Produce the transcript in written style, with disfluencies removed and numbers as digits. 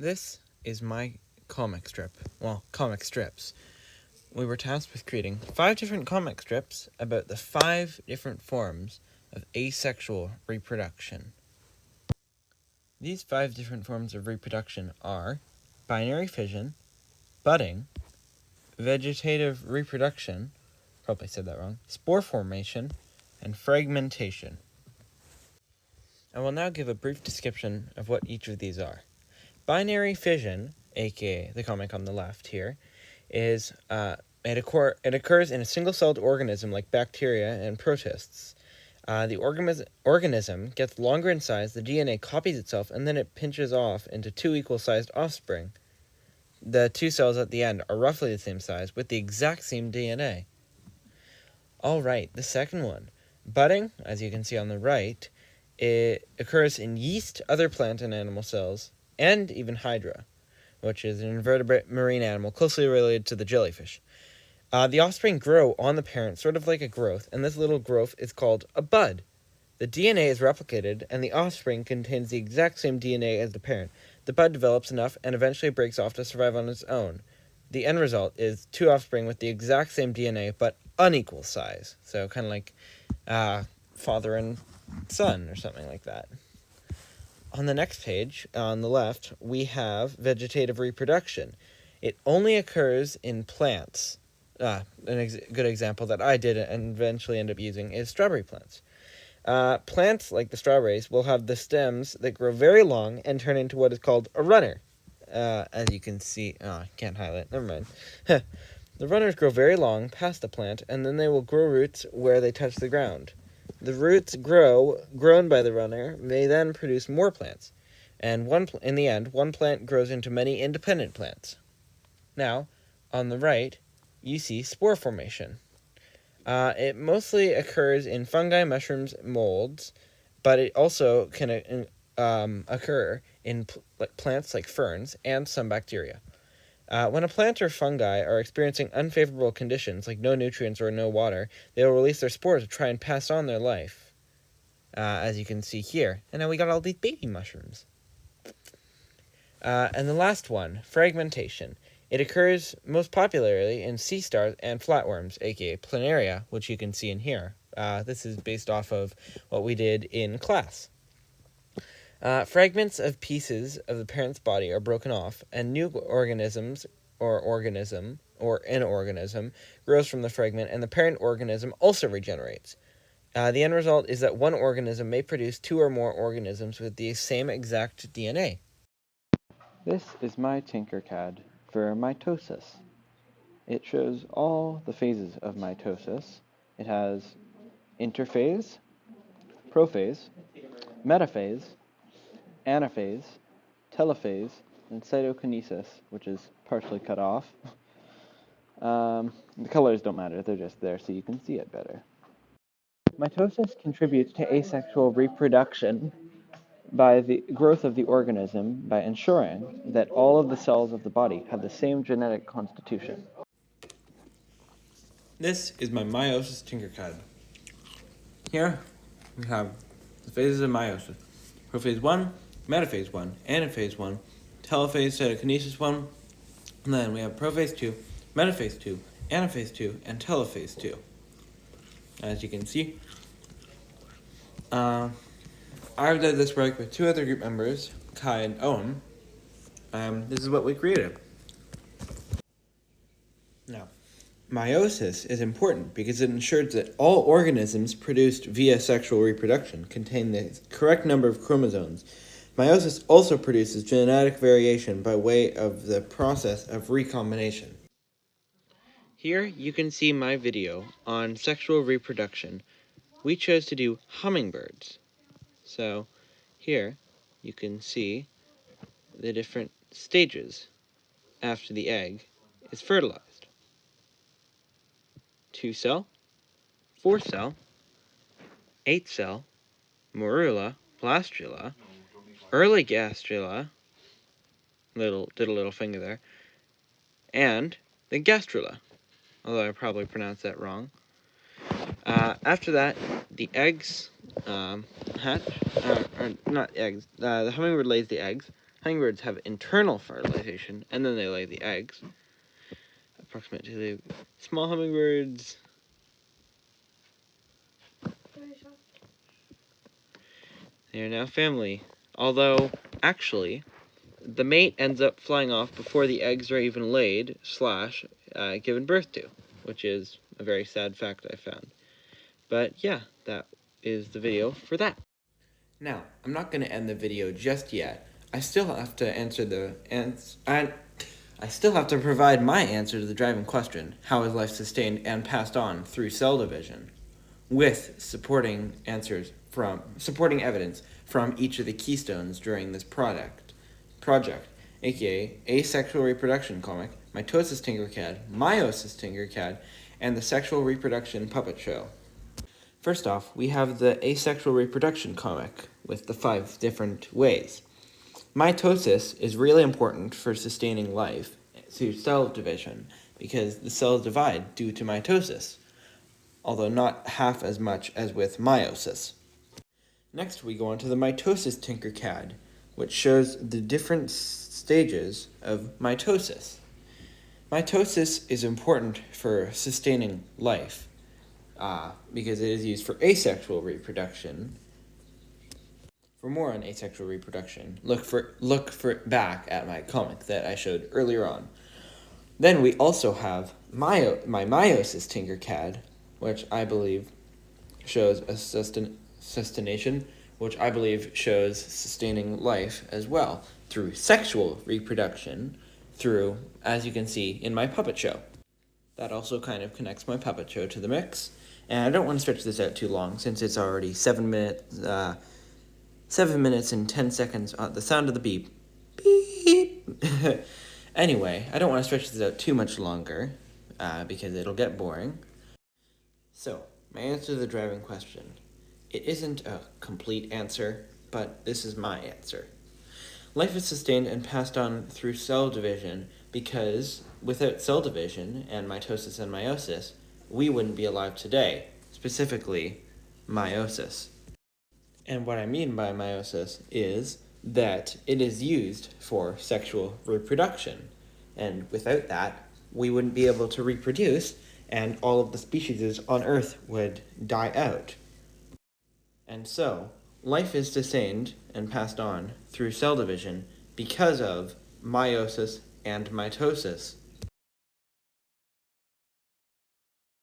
This is my comic strip. Well, comic strips. We were tasked with creating 5 different comic strips about the 5 different forms of asexual reproduction. These 5 different forms of reproduction are binary fission, budding, vegetative reproduction, probably said that wrong, spore formation, and fragmentation. I will now give a brief description of what each of these are. Binary fission, aka the comic on the left here, is it occurs in a single-celled organism like bacteria and protists. The organism gets longer in size, the DNA copies itself, and then it pinches off into 2 equal-sized offspring. The 2 cells at the end are roughly the same size, with the exact same DNA. Alright, the second one. Budding, as you can see on the right, it occurs in yeast, other plant and animal cells, and even hydra, which is an invertebrate marine animal closely related to the jellyfish. The offspring grow on the parent, sort of like a growth, and this little growth is called a bud. The DNA is replicated, and the offspring contains the exact same DNA as the parent. The bud develops enough and eventually breaks off to survive on its own. The end result is 2 offspring with the exact same DNA, but unequal size. So kind of like father and son or something like that. On the next page, on the left, we have vegetative reproduction. It only occurs in plants. Good example that I did and eventually end up using is strawberry plants. Plants, like the strawberries, will have the stems that grow very long and turn into what is called a runner. As you can see, I can't highlight, never mind. The runners grow very long past the plant, and then they will grow roots where they touch the ground. The roots grown by the runner, may then produce more plants, and in the end, one plant grows into many independent plants. Now, on the right, you see spore formation. It mostly occurs in fungi, mushrooms, molds, but it also can occur in plants like ferns and some bacteria. When a plant or fungi are experiencing unfavorable conditions, like no nutrients or no water, they will release their spores to try and pass on their life, as you can see here. And now we got all these baby mushrooms. And the last one, fragmentation. It occurs most popularly in sea stars and flatworms, aka planaria, which you can see in here. This is based off of what we did in class. Fragments of pieces of the parent's body are broken off, and new organisms or an organism grows from the fragment, and the parent organism also regenerates. The end result is that one organism may produce 2 or more organisms with the same exact DNA. This is my Tinkercad for mitosis. It shows all the phases of mitosis. It has interphase, prophase, metaphase, anaphase, telophase, and cytokinesis, which is partially cut off. The colors don't matter, they're just there so you can see it better. Mitosis contributes to asexual reproduction by the growth of the organism by ensuring that all of the cells of the body have the same genetic constitution. This is my meiosis Tinkercad. Here we have the phases of meiosis. Prophase 1, metaphase 1, anaphase 1, telophase, cytokinesis 1, and then we have prophase 2, metaphase 2, anaphase 2, and telophase 2. As you can see, I've done this work with 2 other group members, Kai and Owen. This is what we created. Now, meiosis is important because it ensures that all organisms produced via sexual reproduction contain the correct number of chromosomes. Meiosis also produces genetic variation by way of the process of recombination. Here you can see my video on sexual reproduction. We chose to do hummingbirds. So here you can see the different stages after the egg is fertilized. 2-cell, 4-cell, 8-cell, morula, blastula, early gastrula, did a little finger there, and the gastrula, although I probably pronounced that wrong. After that, the eggs hatch, or not eggs, the hummingbird lays the eggs, Hummingbirds have internal fertilization, and then they lay the eggs. Approximately small hummingbirds. They are now family. Although, actually, the mate ends up flying off before the eggs are even laid / given birth to, which is a very sad fact I found. But yeah, that is the video for that. Now, I'm not going to end the video just yet. I still have to I still have to provide my answer to the driving question: how is life sustained and passed on through cell division? With supporting evidence from each of the keystones during this project, aka asexual reproduction comic, mitosis Tinkercad, meiosis Tinkercad, and the sexual reproduction puppet show. First off, we have the asexual reproduction comic with the 5 different ways. Mitosis is really important for sustaining life through cell division because the cells divide due to mitosis, although not half as much as with meiosis. Next, we go on to the mitosis Tinkercad, which shows the different stages of mitosis. Mitosis is important for sustaining life because it is used for asexual reproduction. For more on asexual reproduction, look for back at my comic that I showed earlier on. Then we also have my meiosis Tinkercad, which I believe shows a sustentation, which I believe shows sustaining life as well through sexual reproduction, through, as you can see in my puppet show. That also kind of connects my puppet show to the mix, and I don't want to stretch this out too long since it's already 7 minutes and 10 seconds on the sound of the beep. Beep. Anyway, I don't want to stretch this out too much longer because it'll get boring. So, my answer to the driving question. It isn't a complete answer, but this is my answer. Life is sustained and passed on through cell division because without cell division and mitosis and meiosis, we wouldn't be alive today, specifically meiosis. And what I mean by meiosis is that it is used for sexual reproduction. And without that, we wouldn't be able to reproduce, and all of the species on Earth would die out. And so, life is sustained and passed on through cell division because of meiosis and mitosis.